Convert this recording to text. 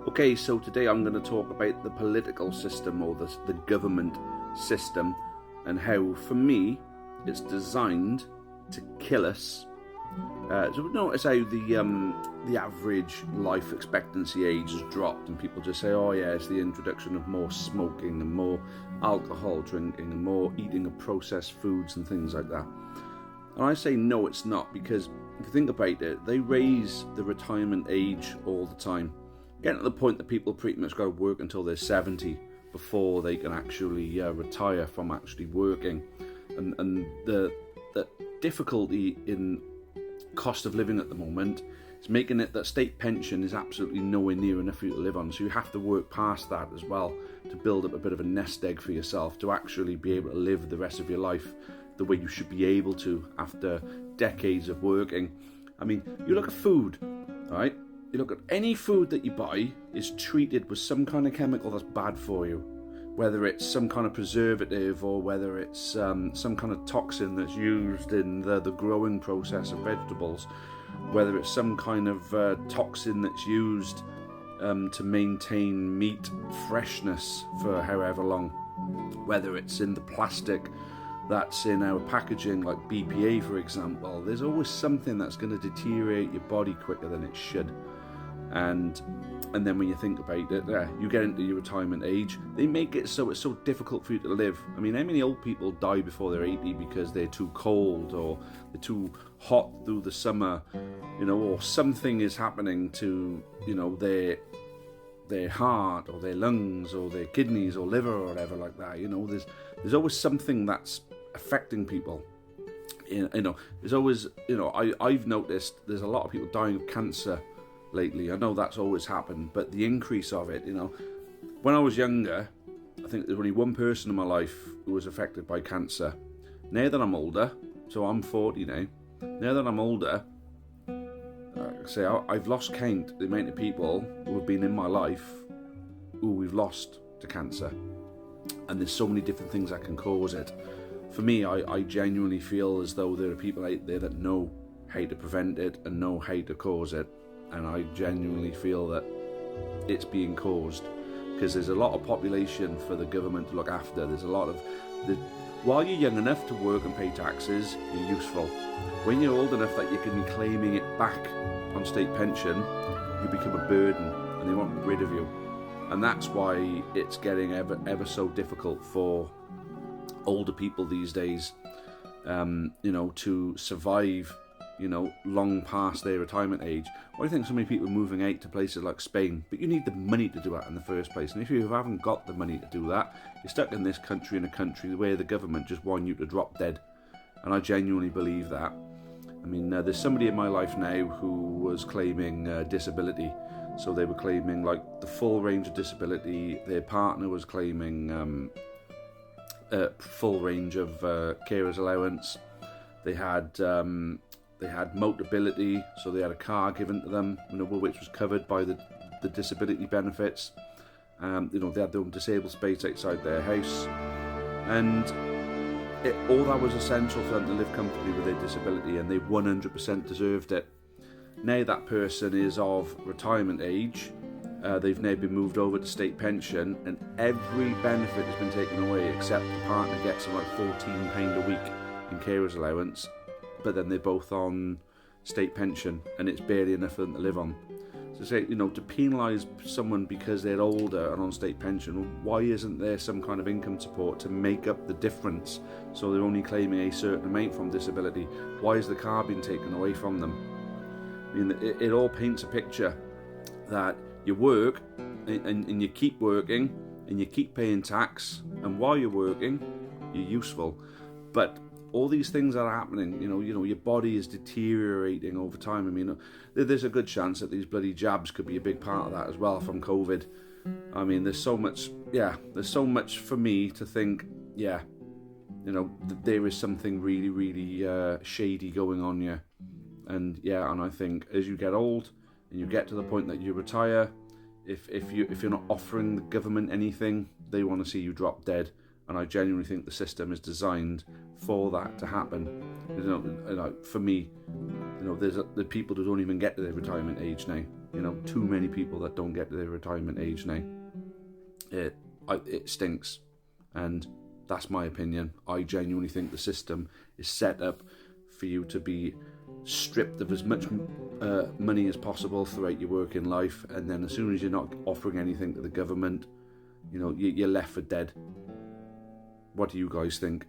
Okay, so today I'm going to talk about the political system, or the government system, and how, for me, it's designed to kill us. So we notice how the average life expectancy age has dropped, and people just say, oh yeah, it's the introduction of more smoking and more alcohol drinking and more eating of processed foods and things like that. And I say no, it's not, because if you think about it, they raise the retirement age all the time, getting to the point that people pretty much got to work until they're 70 before they can actually retire from actually working. And the difficulty in cost of living at the moment is making it that state pension is absolutely nowhere near enough for you to live on. So you have to work past that as well to build up a bit of a nest egg for yourself to actually be able to live the rest of your life the way you should be able to after decades of working. I mean, you look at food, right? You look at any food that you buy is treated with some kind of chemical that's bad for you, whether it's some kind of preservative or whether it's some kind of toxin that's used in the growing process of vegetables, whether it's some kind of toxin that's used to maintain meat freshness for however long, whether it's in the plastic that's in our packaging, like BPA for example. There's always something that's going to deteriorate your body quicker than it should. And then when you think about it, you get into your retirement age, they make it so it's so difficult for you to live. I mean, how many old people die before they're 80 because they're too cold or they're too hot through the summer, or something is happening to, their heart or their lungs or their kidneys or liver or whatever like that. There's always something that's affecting people. There's always, I've noticed there's a lot of people dying of cancer lately. I know that's always happened, but the increase of it, when I was younger, I think there's only one person in my life who was affected by cancer. Now that I'm older, so I'm 40 now, that I'm older, I've lost count the amount of people who have been in my life who we've lost to cancer. And there's so many different things that can cause it. For me, I genuinely feel as though there are people out there that know how to prevent it and know how to cause it. And I genuinely feel that it's being caused because there's a lot of population for the government to look after. There's a lot of while you're young enough to work and pay taxes, you're useful. When you're old enough that you can be claiming it back on state pension, you become a burden and they want rid of you. And that's why it's getting ever so difficult for older people these days, to survive, long past their retirement age. Why do you think so many people are moving out to places like Spain? But you need the money to do that in the first place. And if you haven't got the money to do that, you're stuck in this country, in a country where the government just want you to drop dead. And I genuinely believe that. I mean, there's somebody in my life now who was claiming disability. So they were claiming like the full range of disability. Their partner was claiming full range of carer's allowance. They had Motability, so they had a car given to them, which was covered by the disability benefits. They had their own disabled space outside their house, and all that was essential for them to live comfortably with their disability, and they 100% deserved it. Now that person is of retirement age. They've now been moved over to state pension, and every benefit has been taken away except the partner gets like £14 a week in carer's allowance, but then they're both on state pension and it's barely enough for them to live on. So to penalise someone because they're older and on state pension, why isn't there some kind of income support to make up the difference so they're only claiming a certain amount from disability? Why is the car being taken away from them? I mean, it all paints a picture that you work and you keep working and you keep paying tax, and while you're working, you're useful. But all these things are happening, your body is deteriorating over time. I mean, there's a good chance that these bloody jabs could be a big part of that as well from COVID. I mean, there's so much for me to think, there is something really, really shady going on here. And I think as you get old and you get to the point that you retire, if you're not offering the government anything, they want to see you drop dead. And I genuinely think the system is designed for that to happen. For me, there's the people who don't even get to their retirement age now. too many people that don't get to their retirement age now. It stinks, and that's my opinion. I genuinely think the system is set up for you to be stripped of as much money as possible throughout your working life, and then as soon as you're not offering anything to the government, you're left for dead. What do you guys think?